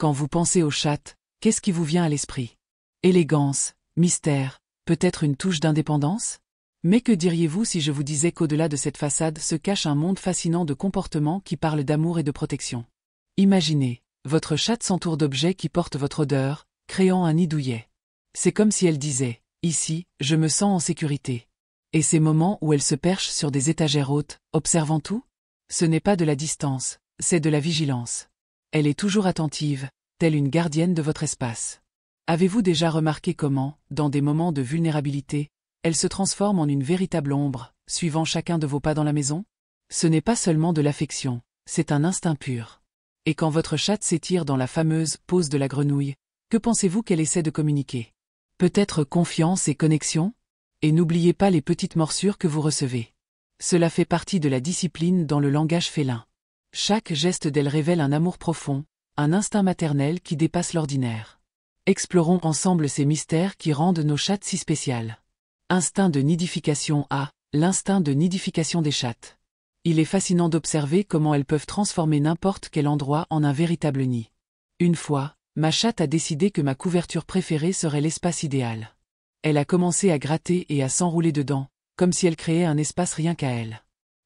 Quand vous pensez aux chattes, qu'est-ce qui vous vient à l'esprit? Élégance, mystère, peut-être une touche d'indépendance? Mais que diriez-vous si je vous disais qu'au-delà de cette façade se cache un monde fascinant de comportements qui parlent d'amour et de protection? Imaginez, votre chatte s'entoure d'objets qui portent votre odeur, créant un nid douillet. C'est comme si elle disait, ici, je me sens en sécurité. Et ces moments où elle se perche sur des étagères hautes, observant tout? Ce n'est pas de la distance, c'est de la vigilance. Elle est toujours attentive, telle une gardienne de votre espace. Avez-vous déjà remarqué comment, dans des moments de vulnérabilité, elle se transforme en une véritable ombre, suivant chacun de vos pas dans la maison? Ce n'est pas seulement de l'affection, c'est un instinct pur. Et quand votre chatte s'étire dans la fameuse pose de la grenouille, que pensez-vous qu'elle essaie de communiquer? Peut-être confiance et connexion? Et n'oubliez pas les petites morsures que vous recevez. Cela fait partie de la discipline dans le langage félin. Chaque geste d'elle révèle un amour profond, un instinct maternel qui dépasse l'ordinaire. Explorons ensemble ces mystères qui rendent nos chattes si spéciales. Instinct de nidification A, l'instinct de nidification des chattes. Il est fascinant d'observer comment elles peuvent transformer n'importe quel endroit en un véritable nid. Une fois, ma chatte a décidé que ma couverture préférée serait l'espace idéal. Elle a commencé à gratter et à s'enrouler dedans, comme si elle créait un espace rien qu'à elle.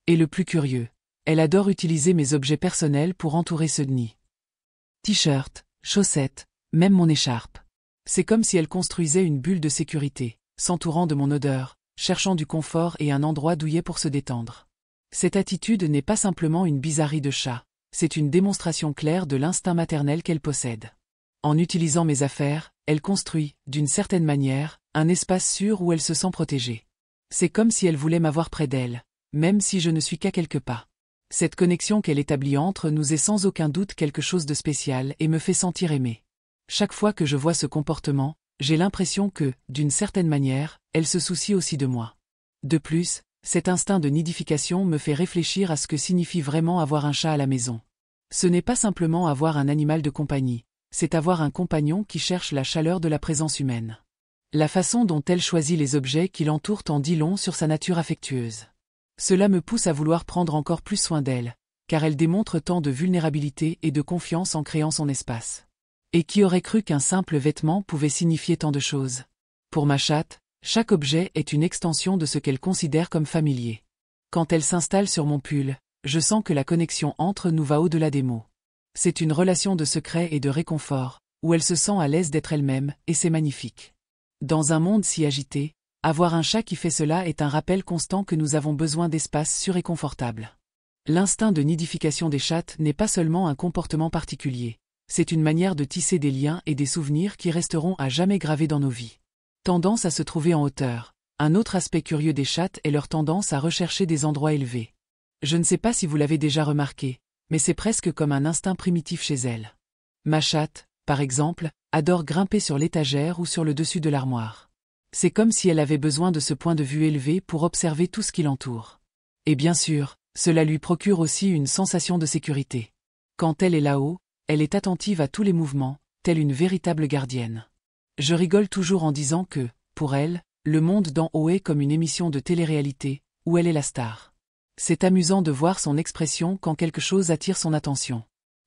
Et le plus curieux, elle adore utiliser mes objets personnels pour entourer ce nid. T-shirt, chaussettes, même mon écharpe. C'est comme si elle construisait une bulle de sécurité, s'entourant de mon odeur, cherchant du confort et un endroit douillet pour se détendre. Cette attitude n'est pas simplement une bizarrerie de chat, c'est une démonstration claire de l'instinct maternel qu'elle possède. En utilisant mes affaires, elle construit, d'une certaine manière, un espace sûr où elle se sent protégée. C'est comme si elle voulait m'avoir près d'elle, même si je ne suis qu'à quelques pas. Cette connexion qu'elle établit entre nous est sans aucun doute quelque chose de spécial et me fait sentir aimée. Chaque fois que je vois ce comportement, j'ai l'impression que, d'une certaine manière, elle se soucie aussi de moi. De plus, cet instinct de nidification me fait réfléchir à ce que signifie vraiment avoir un chat à la maison. Ce n'est pas simplement avoir un animal de compagnie, c'est avoir un compagnon qui cherche la chaleur de la présence humaine. La façon dont elle choisit les objets qui l'entourent en dit long sur sa nature affectueuse. Cela me pousse à vouloir prendre encore plus soin d'elle, car elle démontre tant de vulnérabilité et de confiance en créant son espace. Et qui aurait cru qu'un simple vêtement pouvait signifier tant de choses? Pour ma chatte, chaque objet est une extension de ce qu'elle considère comme familier. Quand elle s'installe sur mon pull, je sens que la connexion entre nous va au-delà des mots. C'est une relation de secret et de réconfort, où elle se sent à l'aise d'être elle-même, et c'est magnifique. Dans un monde si agité, avoir un chat qui fait cela est un rappel constant que nous avons besoin d'espace sûr et confortable. L'instinct de nidification des chattes n'est pas seulement un comportement particulier, c'est une manière de tisser des liens et des souvenirs qui resteront à jamais gravés dans nos vies. Tendance à se trouver en hauteur. Un autre aspect curieux des chattes est leur tendance à rechercher des endroits élevés. Je ne sais pas si vous l'avez déjà remarqué, mais c'est presque comme un instinct primitif chez elles. Ma chatte, par exemple, adore grimper sur l'étagère ou sur le dessus de l'armoire. C'est comme si elle avait besoin de ce point de vue élevé pour observer tout ce qui l'entoure. Et bien sûr, cela lui procure aussi une sensation de sécurité. Quand elle est là-haut, elle est attentive à tous les mouvements, telle une véritable gardienne. Je rigole toujours en disant que, pour elle, le monde d'en haut est comme une émission de télé-réalité, où elle est la star. C'est amusant de voir son expression quand quelque chose attire son attention.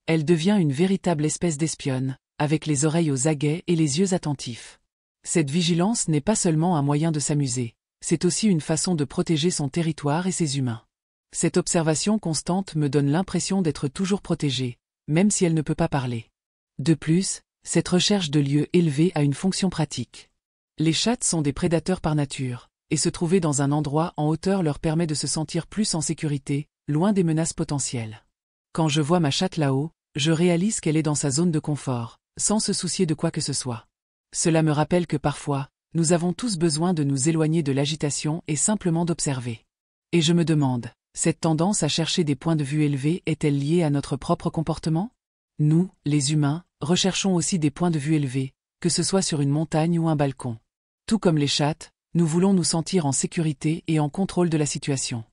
Elle devient une véritable espèce d'espionne, avec les oreilles aux aguets et les yeux attentifs. Cette vigilance n'est pas seulement un moyen de s'amuser, c'est aussi une façon de protéger son territoire et ses humains. Cette observation constante me donne l'impression d'être toujours protégée, même si elle ne peut pas parler. De plus, cette recherche de lieux élevés a une fonction pratique. Les chattes sont des prédateurs par nature, et se trouver dans un endroit en hauteur leur permet de se sentir plus en sécurité, loin des menaces potentielles. Quand je vois ma chatte là-haut, je réalise qu'elle est dans sa zone de confort, sans se soucier de quoi que ce soit. Cela me rappelle que parfois, nous avons tous besoin de nous éloigner de l'agitation et simplement d'observer. Et je me demande, cette tendance à chercher des points de vue élevés est-elle liée à notre propre comportement? Nous, les humains, recherchons aussi des points de vue élevés, que ce soit sur une montagne ou un balcon. Tout comme les chattes, nous voulons nous sentir en sécurité et en contrôle de la situation.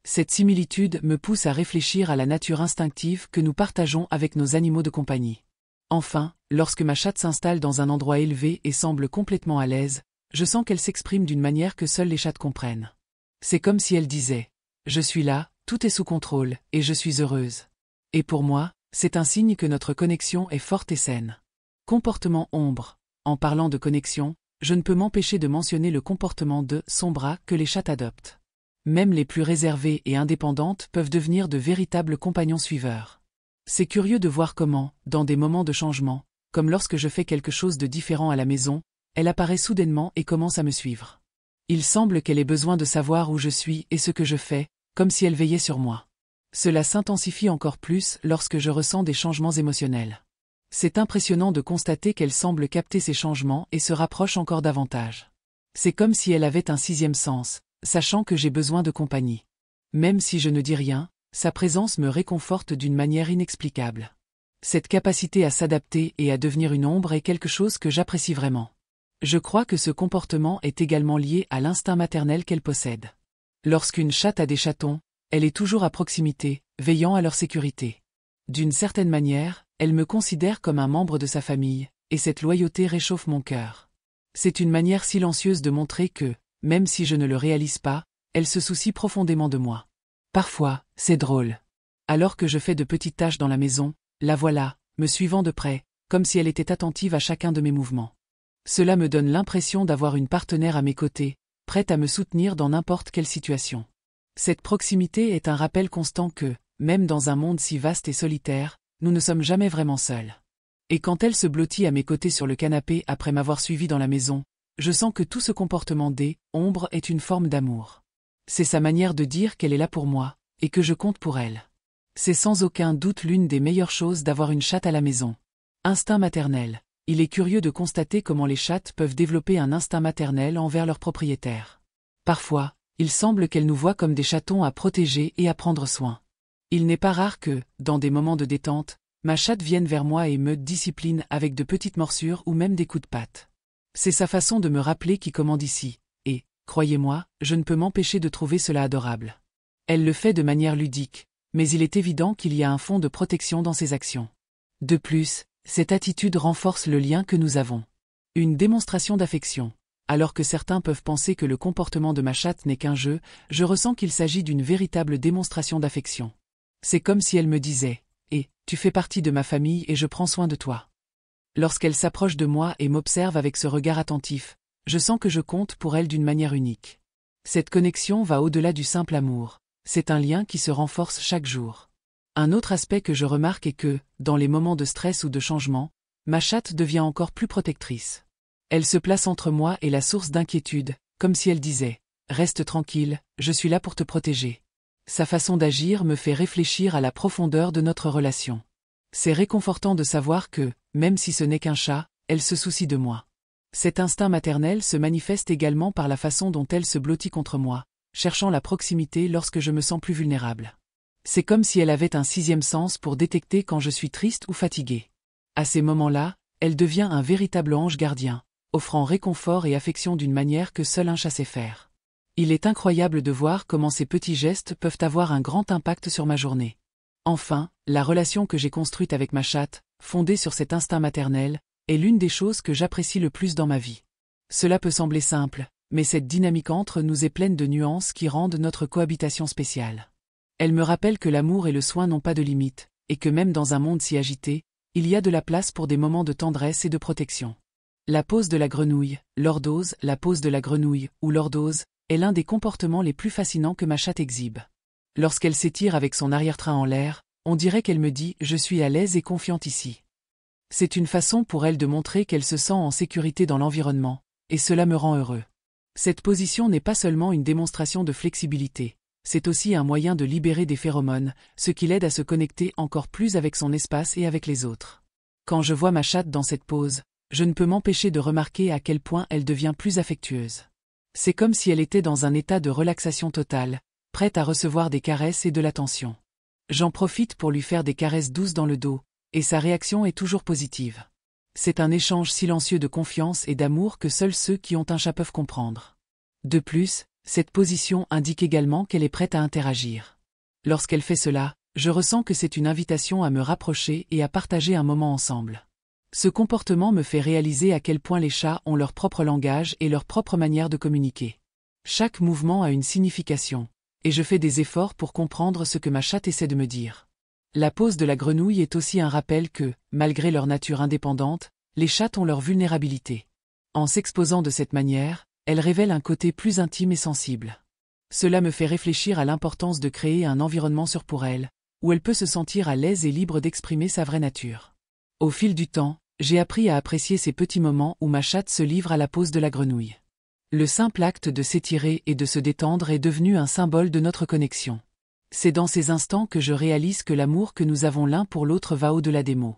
Cette similitude me pousse à réfléchir à la nature instinctive que nous partageons avec nos animaux de compagnie. Enfin, lorsque ma chatte s'installe dans un endroit élevé et semble complètement à l'aise, je sens qu'elle s'exprime d'une manière que seules les chattes comprennent. C'est comme si elle disait « Je suis là, tout est sous contrôle, et je suis heureuse ». Et pour moi, C'est un signe que notre connexion est forte et saine. Comportement ombre. En parlant de connexion, je ne peux m'empêcher de mentionner le comportement de Sombra que les chats adoptent. Même les plus réservées et indépendantes peuvent devenir de véritables compagnons suiveurs. C'est curieux de voir comment, dans des moments de changement, comme lorsque je fais quelque chose de différent à la maison, elle apparaît soudainement et commence à me suivre. Il semble qu'elle ait besoin de savoir où je suis et ce que je fais, comme si elle veillait sur moi. Cela s'intensifie encore plus lorsque je ressens des changements émotionnels. C'est impressionnant de constater qu'elle semble capter ces changements et se rapproche encore davantage. C'est comme si elle avait un sixième sens, sachant que j'ai besoin de compagnie. Même si je ne dis rien, sa présence me réconforte d'une manière inexplicable. Cette capacité à s'adapter et à devenir une ombre est quelque chose que j'apprécie vraiment. Je crois que ce comportement est également lié à l'instinct maternel qu'elle possède. Lorsqu'une chatte a des chatons, elle est toujours à proximité, veillant à leur sécurité. D'une certaine manière, elle me considère comme un membre de sa famille, et cette loyauté réchauffe mon cœur. C'est une manière silencieuse de montrer que, même si je ne le réalise pas, elle se soucie profondément de moi. Parfois, c'est drôle. Alors que je fais de petites tâches dans la maison, la voilà, me suivant de près, comme si elle était attentive à chacun de mes mouvements. Cela me donne l'impression d'avoir une partenaire à mes côtés, prête à me soutenir dans n'importe quelle situation. Cette proximité est un rappel constant que, même dans un monde si vaste et solitaire, nous ne sommes jamais vraiment seuls. Et quand elle se blottit à mes côtés sur le canapé après m'avoir suivi dans la maison, je sens que tout ce comportement d'ombre est une forme d'amour. C'est sa manière de dire qu'elle est là pour moi, et que je compte pour elle. C'est sans aucun doute l'une des meilleures choses d'avoir une chatte à la maison. Instinct maternel. Il est curieux de constater comment les chattes peuvent développer un instinct maternel envers leurs propriétaires. Parfois, il semble qu'elles nous voient comme des chatons à protéger et à prendre soin. Il n'est pas rare que, dans des moments de détente, ma chatte vienne vers moi et me discipline avec de petites morsures ou même des coups de patte. C'est sa façon de me rappeler qui commande ici, et, croyez-moi, je ne peux m'empêcher de trouver cela adorable. Elle le fait de manière ludique, mais il est évident qu'il y a un fond de protection dans ses actions. De plus, cette attitude renforce le lien que nous avons. Une démonstration d'affection. Alors que certains peuvent penser que le comportement de ma chatte n'est qu'un jeu, je ressens qu'il s'agit d'une véritable démonstration d'affection. C'est comme si elle me disait « tu fais partie de ma famille et je prends soin de toi ». Lorsqu'elle s'approche de moi et m'observe avec ce regard attentif, je sens que je compte pour elle d'une manière unique. Cette connexion va au-delà du simple amour, c'est un lien qui se renforce chaque jour. Un autre aspect que je remarque est que, dans les moments de stress ou de changement, ma chatte devient encore plus protectrice. Elle se place entre moi et la source d'inquiétude, comme si elle disait « Reste tranquille, je suis là pour te protéger ». Sa façon d'agir me fait réfléchir à la profondeur de notre relation. C'est réconfortant de savoir que, même si ce n'est qu'un chat, elle se soucie de moi. Cet instinct maternel se manifeste également par la façon dont elle se blottit contre moi, cherchant la proximité lorsque je me sens plus vulnérable. C'est comme si elle avait un sixième sens pour détecter quand je suis triste ou fatigué. À ces moments-là, elle devient un véritable ange gardien, offrant réconfort et affection d'une manière que seul un chat sait faire. Il est incroyable de voir comment ces petits gestes peuvent avoir un grand impact sur ma journée. Enfin, la relation que j'ai construite avec ma chatte, fondée sur cet instinct maternel, est l'une des choses que j'apprécie le plus dans ma vie. Cela peut sembler simple, mais cette dynamique entre nous est pleine de nuances qui rendent notre cohabitation spéciale. Elle me rappelle que l'amour et le soin n'ont pas de limite, et que même dans un monde si agité, il y a de la place pour des moments de tendresse et de protection. La pose de la grenouille, lordose, la pose de la grenouille, ou lordose, est l'un des comportements les plus fascinants que ma chatte exhibe. Lorsqu'elle s'étire avec son arrière-train en l'air, on dirait qu'elle me dit « Je suis à l'aise et confiante ici ». C'est une façon pour elle de montrer qu'elle se sent en sécurité dans l'environnement, et cela me rend heureux. Cette position n'est pas seulement une démonstration de flexibilité, c'est aussi un moyen de libérer des phéromones, ce qui l'aide à se connecter encore plus avec son espace et avec les autres. Quand je vois ma chatte dans cette pose, je ne peux m'empêcher de remarquer à quel point elle devient plus affectueuse. C'est comme si elle était dans un état de relaxation totale, prête à recevoir des caresses et de l'attention. J'en profite pour lui faire des caresses douces dans le dos, et sa réaction est toujours positive. C'est un échange silencieux de confiance et d'amour que seuls ceux qui ont un chat peuvent comprendre. De plus, cette position indique également qu'elle est prête à interagir. Lorsqu'elle fait cela, je ressens que c'est une invitation à me rapprocher et à partager un moment ensemble. Ce comportement me fait réaliser à quel point les chats ont leur propre langage et leur propre manière de communiquer. Chaque mouvement a une signification, et je fais des efforts pour comprendre ce que ma chatte essaie de me dire. La pose de la grenouille est aussi un rappel que, malgré leur nature indépendante, les chattes ont leur vulnérabilité. En s'exposant de cette manière, elles révèlent un côté plus intime et sensible. Cela me fait réfléchir à l'importance de créer un environnement sûr pour elle, où elle peut se sentir à l'aise et libre d'exprimer sa vraie nature. Au fil du temps, j'ai appris à apprécier ces petits moments où ma chatte se livre à la pose de la grenouille. Le simple acte de s'étirer et de se détendre est devenu un symbole de notre connexion. C'est dans ces instants que je réalise que l'amour que nous avons l'un pour l'autre va au-delà des mots.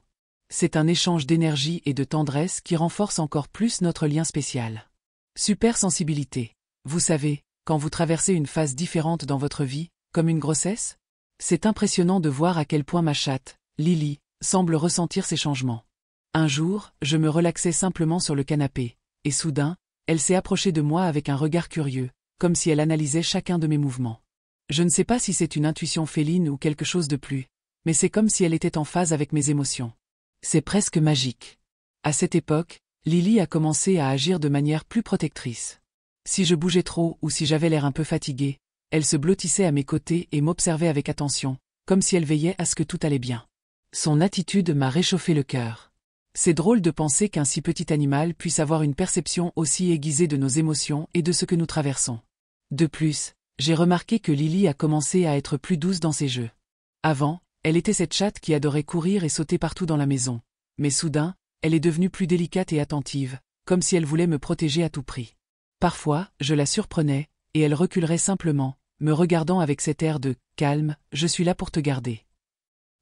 C'est un échange d'énergie et de tendresse qui renforce encore plus notre lien spécial. Supersensibilité. Vous savez, quand vous traversez une phase différente dans votre vie, comme une grossesse? C'est impressionnant de voir à quel point ma chatte, Lily, semble ressentir ces changements. Un jour, je me relaxais simplement sur le canapé, et soudain, elle s'est approchée de moi avec un regard curieux, comme si elle analysait chacun de mes mouvements. Je ne sais pas si c'est une intuition féline ou quelque chose de plus, mais c'est comme si elle était en phase avec mes émotions. C'est presque magique. À cette époque, Lily a commencé à agir de manière plus protectrice. Si je bougeais trop ou si j'avais l'air un peu fatigué, elle se blottissait à mes côtés et m'observait avec attention, comme si elle veillait à ce que tout allait bien. Son attitude m'a réchauffé le cœur. C'est drôle de penser qu'un si petit animal puisse avoir une perception aussi aiguisée de nos émotions et de ce que nous traversons. De plus, j'ai remarqué que Lily a commencé à être plus douce dans ses jeux. Avant, elle était cette chatte qui adorait courir et sauter partout dans la maison. Mais soudain, elle est devenue plus délicate et attentive, comme si elle voulait me protéger à tout prix. Parfois, je la surprenais, et elle reculerait simplement, me regardant avec cet air de « calme, je suis là pour te garder ».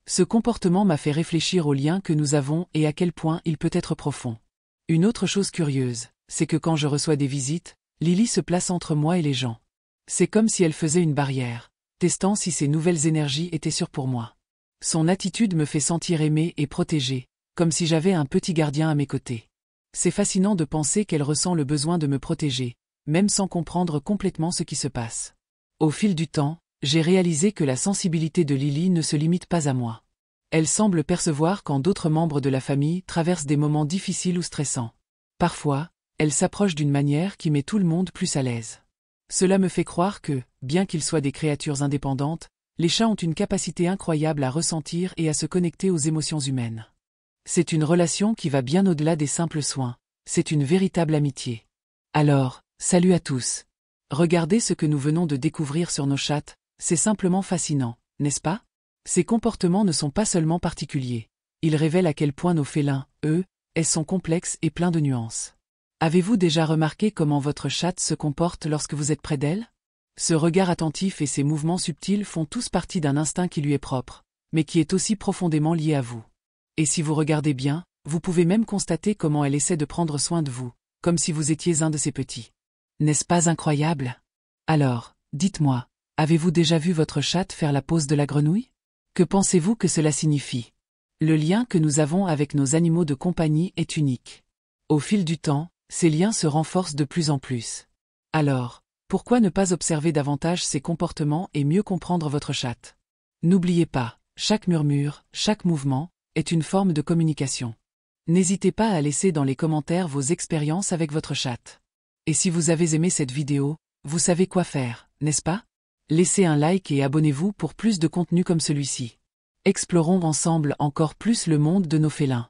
Ce comportement m'a fait réfléchir au lien que nous avons et à quel point il peut être profond. Une autre chose curieuse, c'est que quand je reçois des visites, Lily se place entre moi et les gens. C'est comme si elle faisait une barrière, testant si ces nouvelles énergies étaient sûres pour moi. Son attitude me fait sentir aimée et protégée, comme si j'avais un petit gardien à mes côtés. C'est fascinant de penser qu'elle ressent le besoin de me protéger, même sans comprendre complètement ce qui se passe. Au fil du temps, j'ai réalisé que la sensibilité de Lily ne se limite pas à moi. Elle semble percevoir quand d'autres membres de la famille traversent des moments difficiles ou stressants. Parfois, elle s'approche d'une manière qui met tout le monde plus à l'aise. Cela me fait croire que, bien qu'ils soient des créatures indépendantes, les chats ont une capacité incroyable à ressentir et à se connecter aux émotions humaines. C'est une relation qui va bien au-delà des simples soins, c'est une véritable amitié. Alors, salut à tous. Regardez ce que nous venons de découvrir sur nos chattes, c'est simplement fascinant, n'est-ce pas? Ces comportements ne sont pas seulement particuliers. Ils révèlent à quel point nos félins, eux, sont complexes et pleins de nuances. Avez-vous déjà remarqué comment votre chatte se comporte lorsque vous êtes près d'elle? Ce regard attentif et ces mouvements subtils font tous partie d'un instinct qui lui est propre, mais qui est aussi profondément lié à vous. Et si vous regardez bien, vous pouvez même constater comment elle essaie de prendre soin de vous, comme si vous étiez un de ses petits. N'est-ce pas incroyable? Alors, dites-moi, avez-vous déjà vu votre chatte faire la pose de la grenouille? Que pensez-vous que cela signifie? Le lien que nous avons avec nos animaux de compagnie est unique. Au fil du temps, ces liens se renforcent de plus en plus. Alors, pourquoi ne pas observer davantage ces comportements et mieux comprendre votre chatte? N'oubliez pas, chaque murmure, chaque mouvement, est une forme de communication. N'hésitez pas à laisser dans les commentaires vos expériences avec votre chatte. Et si vous avez aimé cette vidéo, vous savez quoi faire, n'est-ce pas? Laissez un like et abonnez-vous pour plus de contenu comme celui-ci. Explorons ensemble encore plus le monde de nos félins.